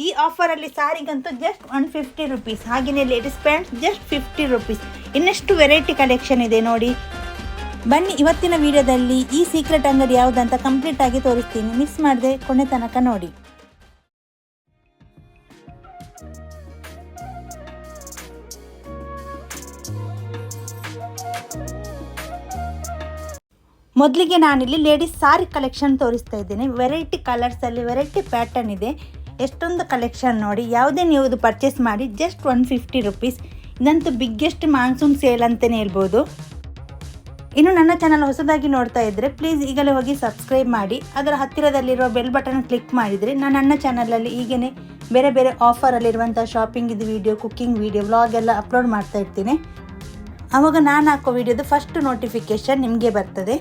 ಈ ಆಫರಲ್ಲಿ ಸಾರಿಗಂತೂ just 150 rupees. ಹಾಗೆಯೇ ladies pants just 50 rupees. ಇನ್ನಷ್ಟು ವೆರೈಟಿ ಕಲೆಕ್ಷನ್ ಇದೆ ನೋಡಿ. ಬನ್ನಿ ಇವತ್ತಿನ ವಿಡಿಯೋದಲ್ಲಿ ಈ ಸೀಕ್ರೆಟ್ ಅಂಗಡಿ ಯಾವುದಂತ ಕಂಪ್ಲೀಟ್ ಆಗಿ ತೋರಿಸ್ತೀನಿ. ಮಿಸ್ ಮಾಡದೆ ಕೊನೆ ತನಕ ನೋಡಿ. ಮೊದಲಿಗೆ ನಾನಿಲ್ಲಿ ಲೇಡೀಸ್ ಸಾರಿ ಕಲೆಕ್ಷನ್ ತೋರಿಸ್ತಾ ಇದ್ದೀನಿ. ವೆರೈಟಿ ಕಲರ್ಸಲ್ಲಿ ವೆರೈಟಿ ಪ್ಯಾಟರ್ನ್ ಇದೆ. ಎಷ್ಟೊಂದು ಕಲೆಕ್ಷನ್ ನೋಡಿ. ಯಾವುದೇ ನೀವು ಇದು ಪರ್ಚೇಸ್ ಮಾಡಿ ಜಸ್ಟ್ 150 ರುಪೀಸ್. ಇದಂತೂ ಬಿಗ್ಗೆಸ್ಟ್ ಮಾನ್ಸೂನ್ ಸೇಲ್ ಅಂತಲೇ ಹೇಳ್ಬೋದು. ಇನ್ನು ನನ್ನ ಚಾನಲ್ ಹೊಸದಾಗಿ ನೋಡ್ತಾ ಇದ್ದರೆ ಪ್ಲೀಸ್ ಈಗಲೇ ಹೋಗಿ ಸಬ್ಸ್ಕ್ರೈಬ್ ಮಾಡಿ. ಅದರ ಹತ್ತಿರದಲ್ಲಿರುವ ಬೆಲ್ ಬಟನ್ ಕ್ಲಿಕ್ ಮಾಡಿದರೆ ನಾನು ನನ್ನ ಚಾನಲಲ್ಲಿ ಈಗೇ ಬೇರೆ ಬೇರೆ ಆಫರಲ್ಲಿರುವಂಥ ಶಾಪಿಂಗ್ ಇದು ವಿಡಿಯೋ, ಕುಕ್ಕಿಂಗ್ ವಿಡಿಯೋ, ವ್ಲಾಗ್ ಎಲ್ಲ ಅಪ್ಲೋಡ್ ಮಾಡ್ತಾ ಇರ್ತೀನಿ. ಆವಾಗ ನಾನು ಹಾಕೋ ವಿಡಿಯೋದು ಫಸ್ಟ್ ನೋಟಿಫಿಕೇಷನ್ ನಿಮಗೆ ಬರ್ತದೆ.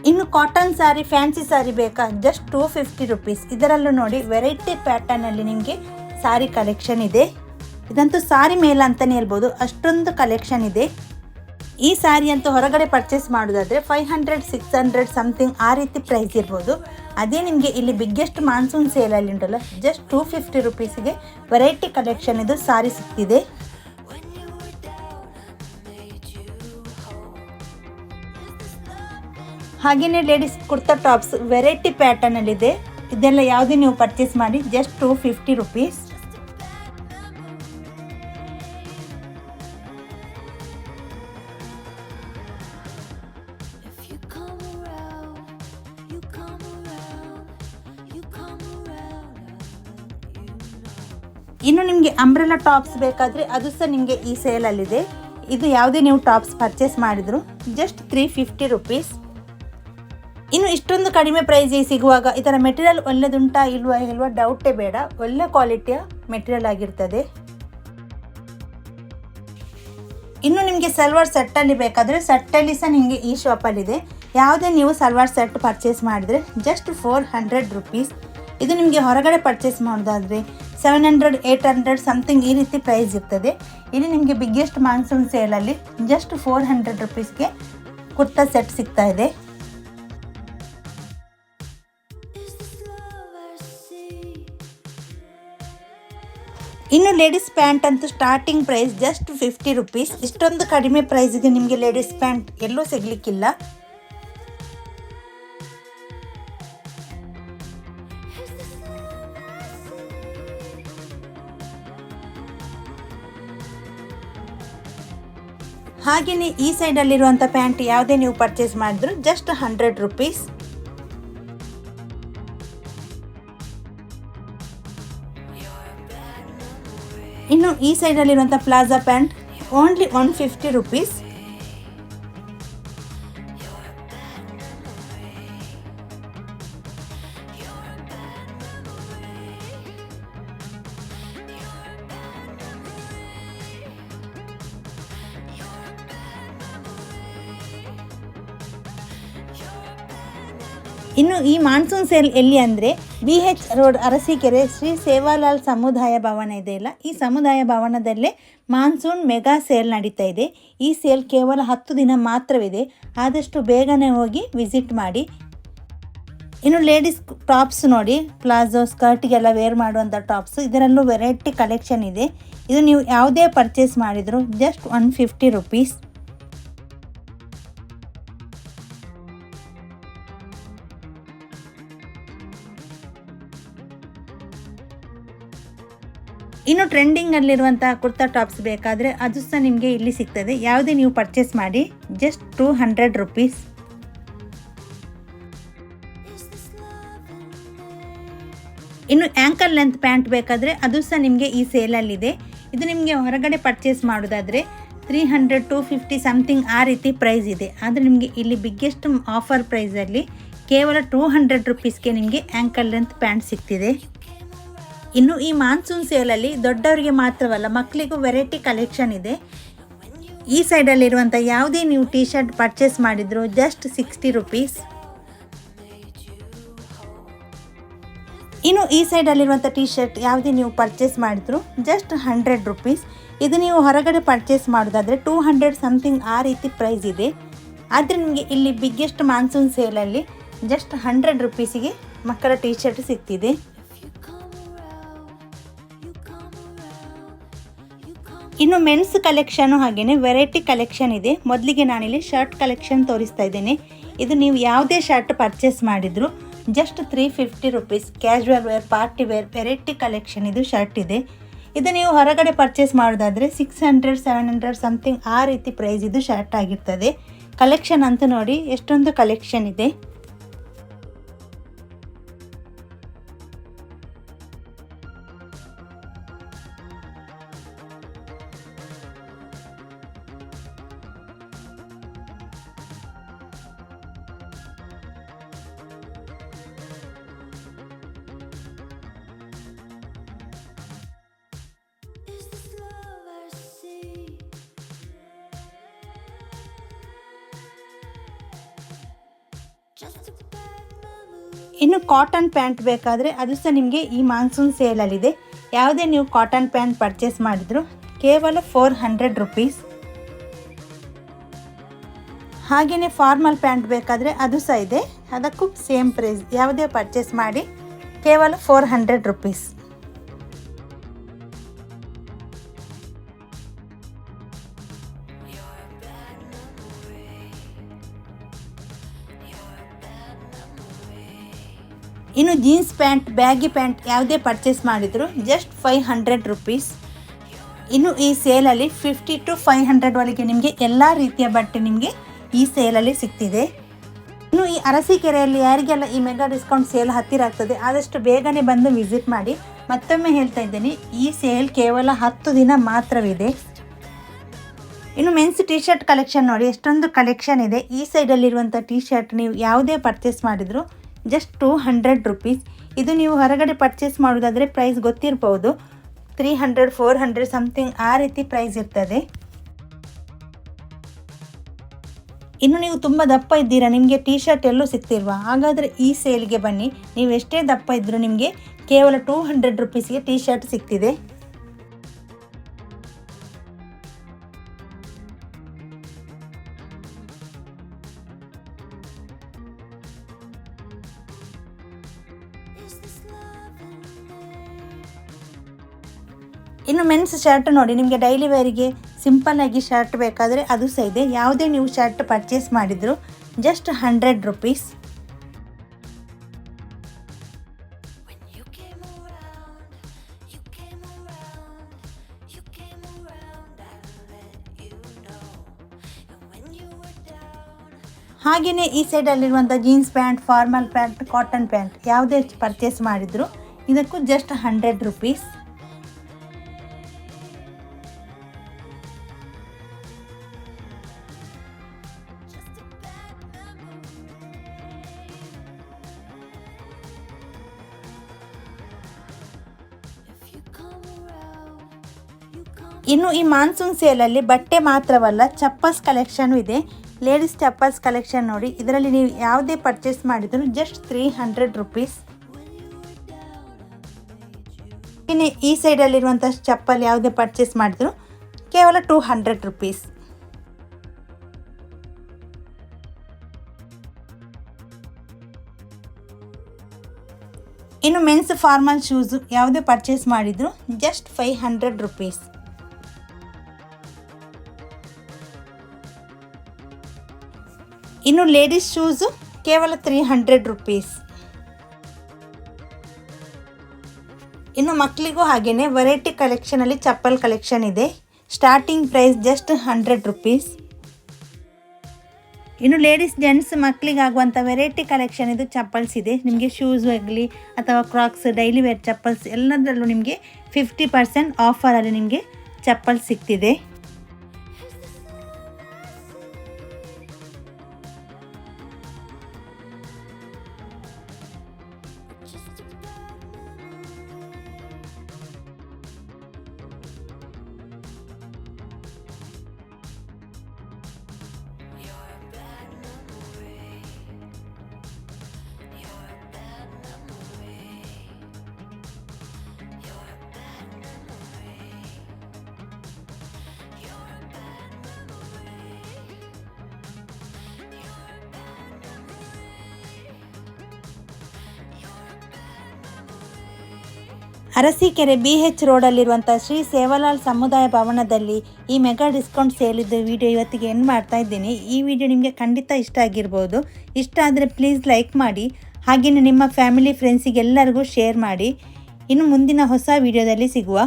ಇನ್ನು ಕಾಟನ್ ಸ್ಯಾರಿ, ಫ್ಯಾನ್ಸಿ ಸ್ಯಾರಿ ಬೇಕಾ ಜಸ್ಟ್ 250 ರುಪೀಸ್. ಇದರಲ್ಲೂ ನೋಡಿ ವೆರೈಟಿ ಪ್ಯಾಟರ್ನಲ್ಲಿ ನಿಮಗೆ ಸ್ಯಾರಿ ಕಲೆಕ್ಷನ್ ಇದೆ. ಇದಂತೂ ಸ್ಯಾರಿ ಮೇಲ ಅಂತಲೇ ಹೇಳ್ಬೋದು, ಅಷ್ಟೊಂದು ಕಲೆಕ್ಷನ್ ಇದೆ. ಈ ಸ್ಯಾರಿ ಅಂತೂ ಹೊರಗಡೆ ಪರ್ಚೇಸ್ ಮಾಡೋದಾದರೆ 500, 600 ಸಮಥಿಂಗ್ ಆ ರೀತಿ ಪ್ರೈಸ್ ಇರ್ಬೋದು. ಅದೇ ನಿಮಗೆ ಇಲ್ಲಿ ಬಿಗ್ಗೆಸ್ಟ್ ಮಾನ್ಸೂನ್ ಸೇಲಲ್ಲಿ ಉಂಟಲ್ಲ, ಜಸ್ಟ್ 250 ರುಪೀಸಿಗೆ ವೆರೈಟಿ ಕಲೆಕ್ಷನ್ ಇದು ಸ್ಯಾರಿ ಸಿಗ್ತಿದೆ. ಹಾಗೆಯೇ ಲೇಡೀಸ್ ಕುರ್ತಾ ಟಾಪ್ಸ್ ವೆರೈಟಿ ಪ್ಯಾಟರ್ನಲ್ಲಿದೆ. ಇದೆಲ್ಲ ಯಾವುದೇ ನೀವು ಪರ್ಚೇಸ್ ಮಾಡಿ ಜಸ್ಟ್ 250 ರುಪೀಸ್. ಇನ್ನು ನಿಮಗೆ ಅಂಬ್ರೆಲಾ ಟಾಪ್ಸ್ ಬೇಕಾದರೆ ಅದು ಸಹ ನಿಮಗೆ ಈ ಸೇಲಲ್ಲಿದೆ. ಇದು ಯಾವುದೇ ನೀವು ಟಾಪ್ಸ್ ಪರ್ಚೇಸ್ ಮಾಡಿದ್ರು ಜಸ್ಟ್ 350 ರುಪೀಸ್. ಇನ್ನು ಇಷ್ಟೊಂದು ಕಡಿಮೆ ಪ್ರೈಸಿಗೆ ಸಿಗುವಾಗ ಇದರ ಮೆಟೀರಿಯಲ್ ಒಳ್ಳೆದುಂಟಾ ಇಲ್ವಾ ಡೌಟೇ ಬೇಡ. ಒಳ್ಳೆ ಕ್ವಾಲಿಟಿಯ ಮೆಟೀರಿಯಲ್ ಆಗಿರ್ತದೆ. ಇನ್ನು ನಿಮಗೆ ಸಲ್ವಾರ್ ಸೆಟ್ಟಲ್ಲಿ ಬೇಕಾದರೆ ಸೆಟ್ಟಲ್ಲಿ ಸಹ ನಿಮಗೆ ಈ ಶಾಪಲ್ಲಿದೆ. ಯಾವುದೇ ನೀವು ಸಲ್ವಾರ್ ಸೆಟ್ ಪರ್ಚೇಸ್ ಮಾಡಿದರೆ ಜಸ್ಟ್ 400 ರುಪೀಸ್. ಇದು ನಿಮಗೆ ಹೊರಗಡೆ ಪರ್ಚೇಸ್ ಮಾಡೋದಾದರೆ 700, 800 ಸಮಥಿಂಗ್ ಈ ರೀತಿ ಪ್ರೈಸ್ ಇರ್ತದೆ. ಇಲ್ಲಿ ನಿಮಗೆ ಬಿಗ್ಗೆಸ್ಟ್ ಮಾನ್ಸೂನ್ ಸೇಲಲ್ಲಿ ಜಸ್ಟ್ 400 ರುಪೀಸ್ಗೆ ಕುರ್ತಾ ಸೆಟ್ ಸಿಗ್ತಾ ಇದೆ. ಇನ್ನು ಲೇಡೀಸ್ ಪ್ಯಾಂಟ್ ಅಂತೂ ಸ್ಟಾರ್ಟಿಂಗ್ ಪ್ರೈಸ್ ಜಸ್ಟ್ 50 ರುಪೀಸ್. ಇಷ್ಟೊಂದು ಕಡಿಮೆ ಪ್ರೈಸಿಗೆ ನಿಮಗೆ ಲೇಡೀಸ್ ಪ್ಯಾಂಟ್ ಎಲ್ಲೂ ಸಿಗಲಿಕ್ಕಿಲ್ಲ. ಹಾಗೆಯೇ ಈ ಸೈಡಲ್ಲಿರುವಂಥ ಪ್ಯಾಂಟ್ ಯಾವುದೇ ನೀವು ಪರ್ಚೇಸ್ ಮಾಡಿದ್ರು ಜಸ್ಟ್ 100 ರುಪೀಸ್. ಇನ್ನು ಈ ಸೈಡಲ್ಲಿರುವಂಥ ಪ್ಲಾಜಾ ಪ್ಯಾಂಟ್ ಓನ್ಲಿ 150 ರುಪೀಸ್. ಇನ್ನು ಈ ಮಾನ್ಸೂನ್ ಸೇಲ್ ಎಲ್ಲಿ ಅಂದರೆ BH ರೋಡ್, ಅರಸೀಕೆರೆ, ಶ್ರೀ ಸೇವಾಲಾಲ್ ಸಮುದಾಯ ಭವನ ಇದೆಯಲ್ಲ, ಈ ಸಮುದಾಯ ಭವನದಲ್ಲೇ ಮಾನ್ಸೂನ್ ಮೆಗಾ ಸೇಲ್ ನಡೀತಾ ಇದೆ. ಈ ಸೇಲ್ ಕೇವಲ 10 ದಿನ ಮಾತ್ರವಿದೆ. ಆದಷ್ಟು ಬೇಗನೆ ಹೋಗಿ ವಿಸಿಟ್ ಮಾಡಿ. ಇನ್ನು ಲೇಡೀಸ್ ಟಾಪ್ಸ್ ನೋಡಿ, ಪ್ಲಾಜೋ ಸ್ಕರ್ಟಿಗೆಲ್ಲ ವೇರ್ ಮಾಡುವಂಥ ಟಾಪ್ಸ್, ಇದರಲ್ಲೂ ವೆರೈಟಿ ಕಲೆಕ್ಷನ್ ಇದೆ. ಇದು ನೀವು ಯಾವುದೇ ಪರ್ಚೇಸ್ ಮಾಡಿದರೂ ಜಸ್ಟ್ 150 ರುಪೀಸ್. ಇನ್ನು ಟ್ರೆಂಡಿಂಗಲ್ಲಿರುವಂಥ ಕುರ್ತಾ ಟಾಪ್ಸ್ ಬೇಕಾದರೆ ಅದು ಸಹ ನಿಮಗೆ ಇಲ್ಲಿ ಸಿಗ್ತದೆ. ಯಾವುದೇ ನೀವು ಪರ್ಚೇಸ್ ಮಾಡಿ ಜಸ್ಟ್ 200 ರುಪೀಸ್. ಇನ್ನು ಆ್ಯಂಕಲ್ ಲೆಂತ್ ಪ್ಯಾಂಟ್ ಬೇಕಾದರೆ ಅದು ಸಹ ನಿಮಗೆ ಈ ಸೇಲಲ್ಲಿದೆ. ಇದು ನಿಮಗೆ ಹೊರಗಡೆ ಪರ್ಚೇಸ್ ಮಾಡೋದಾದರೆ 300, 250 ಸಮಥಿಂಗ್ ಆ ರೀತಿ ಪ್ರೈಸ್ ಇದೆ. ಆದರೆ ನಿಮಗೆ ಇಲ್ಲಿ ಬಿಗ್ಗೆಸ್ಟ್ ಆಫರ್ ಪ್ರೈಸಲ್ಲಿ ಕೇವಲ 200 ರುಪೀಸ್ಗೆ ನಿಮಗೆ ಆ್ಯಂಕಲ್ ಲೆಂತ್ ಪ್ಯಾಂಟ್ ಸಿಗ್ತಿದೆ. ಇನ್ನು ಈ ಮಾನ್ಸೂನ್ ಸೇಲಲ್ಲಿ ದೊಡ್ಡವರಿಗೆ ಮಾತ್ರವಲ್ಲ, ಮಕ್ಕಳಿಗೂ ವೆರೈಟಿ ಕಲೆಕ್ಷನ್ ಇದೆ. ಈ ಸೈಡಲ್ಲಿರುವಂಥ ಯಾವುದೇ ನೀವು ಟಿ ಶರ್ಟ್ ಪರ್ಚೇಸ್ ಮಾಡಿದ್ರು ಜಸ್ಟ್ 60 ರುಪೀಸ್. ಇನ್ನು ಈ ಸೈಡಲ್ಲಿರುವಂಥ ಟಿ ಶರ್ಟ್ ಯಾವುದೇ ನೀವು ಪರ್ಚೇಸ್ ಮಾಡಿದ್ರು ಜಸ್ಟ್ 100 ರುಪೀಸ್. ಇದು ನೀವು ಹೊರಗಡೆ ಪರ್ಚೇಸ್ ಮಾಡೋದಾದರೆ 200 ಸಮಥಿಂಗ್ ಆ ರೀತಿ ಪ್ರೈಸ್ ಇದೆ. ಆದರೆ ನಿಮಗೆ ಇಲ್ಲಿ ಬಿಗ್ಗೆಸ್ಟ್ ಮಾನ್ಸೂನ್ ಸೇಲಲ್ಲಿ ಜಸ್ಟ್ 100 ರುಪೀಸಿಗೆ ಮಕ್ಕಳ ಟೀ ಶರ್ಟ್ ಸಿಗ್ತಿದೆ. ಇನ್ನು ಮೆನ್ಸ್ ಕಲೆಕ್ಷನು ಹಾಗೆಯೇ ವೆರೈಟಿ ಕಲೆಕ್ಷನ್ ಇದೆ. ಮೊದಲಿಗೆ ನಾನಿಲ್ಲಿ ಶರ್ಟ್ ಕಲೆಕ್ಷನ್ ತೋರಿಸ್ತಾ ಇದ್ದೇನೆ. ಇದು ನೀವು ಯಾವುದೇ ಶರ್ಟ್ ಪರ್ಚೇಸ್ ಮಾಡಿದ್ರು just 350 rupees. Casual wear, party wear, variety collection ಇದು ಶರ್ಟ್ ಇದೆ. ಇದು ನೀವು ಹೊರಗಡೆ ಪರ್ಚೇಸ್ ಮಾಡೋದಾದರೆ 600 700 ಸಮಥಿಂಗ್ ಆ ರೀತಿ ಪ್ರೈಸ್ ಇದು ಶರ್ಟ್ ಆಗಿರ್ತದೆ. ಕಲೆಕ್ಷನ್ ಅಂತ ನೋಡಿ ಎಷ್ಟೊಂದು ಕಲೆಕ್ಷನ್ ಇದೆ. ಇನ್ನು ಕಾಟನ್ ಪ್ಯಾಂಟ್ ಬೇಕಾದರೆ ಅದು ಸಹ ನಿಮಗೆ ಈ ಮಾನ್ಸೂನ್ ಸೇಲಲ್ಲಿದೆ. ಯಾವುದೇ ನೀವು ಕಾಟನ್ ಪ್ಯಾಂಟ್ ಪರ್ಚೇಸ್ ಮಾಡಿದ್ರು ಕೇವಲ 400 ರುಪೀಸ್. ಹಾಗೆಯೇ ಫಾರ್ಮಲ್ ಪ್ಯಾಂಟ್ ಬೇಕಾದರೆ ಅದು ಸಹ ಇದೆ, ಅದಕ್ಕೂ ಸೇಮ್ ಪ್ರೈಸ್. ಯಾವುದೇ ಪರ್ಚೇಸ್ ಮಾಡಿ ಕೇವಲ 400 ರುಪೀಸ್. ಇನ್ನು ಜೀನ್ಸ್ ಪ್ಯಾಂಟ್, ಬ್ಯಾಗಿ ಪ್ಯಾಂಟ್ ಯಾವುದೇ ಪರ್ಚೇಸ್ ಮಾಡಿದ್ರು ಜಸ್ಟ್ 500 ರುಪೀಸ್. ಇನ್ನು ಈ ಸೇಲಲ್ಲಿ 50 to 500 ಒಳಗೆ ನಿಮಗೆ ಎಲ್ಲ ರೀತಿಯ ಬಟ್ಟೆ ನಿಮಗೆ ಈ ಸೇಲಲ್ಲಿ ಸಿಗ್ತಿದೆ. ಇನ್ನು ಈ ಅರಸೀಕೆರೆಯಲ್ಲಿ ಯಾರಿಗೆಲ್ಲ ಈ ಮೆಗಾ ಡಿಸ್ಕೌಂಟ್ ಸೇಲ್ ಹತ್ತಿರ ಆಗ್ತದೆ ಆದಷ್ಟು ಬೇಗನೆ ಬಂದು ವಿಸಿಟ್ ಮಾಡಿ. ಮತ್ತೊಮ್ಮೆ ಹೇಳ್ತಾ ಇದ್ದೀನಿ, ಈ ಸೇಲ್ ಕೇವಲ 10 ದಿನ ಮಾತ್ರವಿದೆ. ಇನ್ನು ಮೆನ್ಸ್ ಟೀ ಶರ್ಟ್ ಕಲೆಕ್ಷನ್ ನೋಡಿ ಎಷ್ಟೊಂದು ಕಲೆಕ್ಷನ್ ಇದೆ. ಈ ಸೈಡಲ್ಲಿರುವಂಥ ಟೀ ಶರ್ಟ್ ನೀವು ಯಾವುದೇ ಪರ್ಚೇಸ್ ಮಾಡಿದ್ರು ಜಸ್ಟ್ 200 ರುಪೀಸ್. ಇದು ನೀವು ಹೊರಗಡೆ ಪರ್ಚೇಸ್ ಮಾಡೋದಾದರೆ ಪ್ರೈಸ್ ಗೊತ್ತಿರ್ಬೋದು, 300 400 ಸಮಥಿಂಗ್ ಆ ರೀತಿ ಪ್ರೈಸ್ ಇರ್ತದೆ. ಇನ್ನು ನೀವು ತುಂಬ ದಪ್ಪ ಇದ್ದೀರಾ, ನಿಮಗೆ ಟೀ ಶರ್ಟ್ ಎಲ್ಲೂ ಸಿಗ್ತಿಲ್ವಾ, ಹಾಗಾದರೆ ಈ ಸೇಲ್ಗೆ ಬನ್ನಿ. ನೀವು ಎಷ್ಟೇ ದಪ್ಪ ಇದ್ದರೂ ನಿಮಗೆ ಕೇವಲ 200 ರುಪೀಸ್ಗೆ ಟೀ ಶರ್ಟ್ ಸಿಗ್ತಿದೆ. ಇನ್ನು ಮೆನ್ಸ್ ಶರ್ಟ್ ನೋಡಿ, ನಿಮಗೆ ಡೈಲಿ ವೇರಿಗೆ ಸಿಂಪಲ್ ಆಗಿ ಶರ್ಟ್ ಬೇಕಾದರೆ ಅದು ಸಹ ಇದೆ. ಯಾವುದೇ ನೀವು ಶರ್ಟ್ ಪರ್ಚೇಸ್ ಮಾಡಿದ್ರು ಜಸ್ಟ್ 100 ರುಪೀಸ್. ಹಾಗೆಯೇ ಈ ಸೈಡಲ್ಲಿರುವಂಥ jeans pant, formal pant, cotton pant ಯಾವುದೇ ಪರ್ಚೇಸ್ ಮಾಡಿದ್ರು ಇದಕ್ಕೂ ಜಸ್ಟ್ 100 ರುಪೀಸ್. ಇನ್ನು ಈ ಮಾನ್ಸೂನ್ ಸೇಲಲ್ಲಿ ಬಟ್ಟೆ ಮಾತ್ರವಲ್ಲ ಚಪ್ಪಲ್ಸ್ ಕಲೆಕ್ಷನ್ ಇದೆ. ಲೇಡೀಸ್ ಚಪ್ಪಲ್ಸ್ ಕಲೆಕ್ಷನ್ ನೋಡಿ, ಇದರಲ್ಲಿ ನೀವು ಯಾವುದೇ ಪರ್ಚೇಸ್ ಮಾಡಿದ್ರು ಜಸ್ಟ್ 300 ರುಪೀಸ್. ಇನ್ನು ಈ ಸೈಡಲ್ಲಿರುವಂಥ ಚಪ್ಪಲ್ ಯಾವುದೇ ಪರ್ಚೇಸ್ ಮಾಡಿದ್ರು ಕೇವಲ 200 ರುಪೀಸ್. ಇನ್ನು ಮೆನ್ಸ್ ಫಾರ್ಮಲ್ ಶೂಸ್ ಯಾವುದೇ ಪರ್ಚೇಸ್ ಮಾಡಿದ್ರು ಜಸ್ಟ್ 500 ರುಪೀಸ್. ಇನ್ನು ಲೇಡೀಸ್ ಶೂಸು ಕೇವಲ 300 ರುಪೀಸ್. ಇನ್ನು ಮಕ್ಕಳಿಗೂ ಹಾಗೆಯೇ ವೆರೈಟಿ ಕಲೆಕ್ಷನಲ್ಲಿ ಚಪ್ಪಲ್ ಕಲೆಕ್ಷನ್ ಇದೆ. Starting price just 100 rupees. ಇನ್ನು ಲೇಡೀಸ್, ಜೆಂಟ್ಸ್, ಮಕ್ಕಳಿಗಾಗುವಂಥ ವೆರೈಟಿ ಕಲೆಕ್ಷನ್ ಇದು ಚಪ್ಪಲ್ಸ್ ಇದೆ. ನಿಮಗೆ ಶೂಸ್ ಆಗಲಿ ಅಥವಾ ಕ್ರಾಕ್ಸ್, ಡೈಲಿ ವೇರ್ ಚಪ್ಪಲ್ಸ್ ಎಲ್ಲದರಲ್ಲೂ ನಿಮಗೆ 50% ಆಫರಲ್ಲಿ ನಿಮಗೆ ಚಪ್ಪಲ್ ಸಿಗ್ತಿದೆ. ಅರಸೀಕೆರೆ BH ರೋಡಲ್ಲಿರುವಂಥ ಶ್ರೀ ಸೇವಾಲಾಲ್ ಸಮುದಾಯ ಭವನದಲ್ಲಿ ಈ ಮೆಗಾ ಡಿಸ್ಕೌಂಟ್ ಸೇಲಿದ್ದು ವಿಡಿಯೋ ಇವತ್ತಿಗೆ ಎಂಡ್ ಮಾಡ್ತಾ ಇದ್ದೀನಿ. ಈ ವಿಡಿಯೋ ನಿಮಗೆ ಖಂಡಿತ ಇಷ್ಟ ಆಗಿರ್ಬೋದು. ಇಷ್ಟ ಆದರೆ ಪ್ಲೀಸ್ ಲೈಕ್ ಮಾಡಿ, ಹಾಗೆಯೇ ನಿಮ್ಮ ಫ್ಯಾಮಿಲಿ ಫ್ರೆಂಡ್ಸಿಗೆಲ್ಲರಿಗೂ ಶೇರ್ ಮಾಡಿ. ಇನ್ನು ಮುಂದಿನ ಹೊಸ ವಿಡಿಯೋದಲ್ಲಿ ಸಿಗುವ.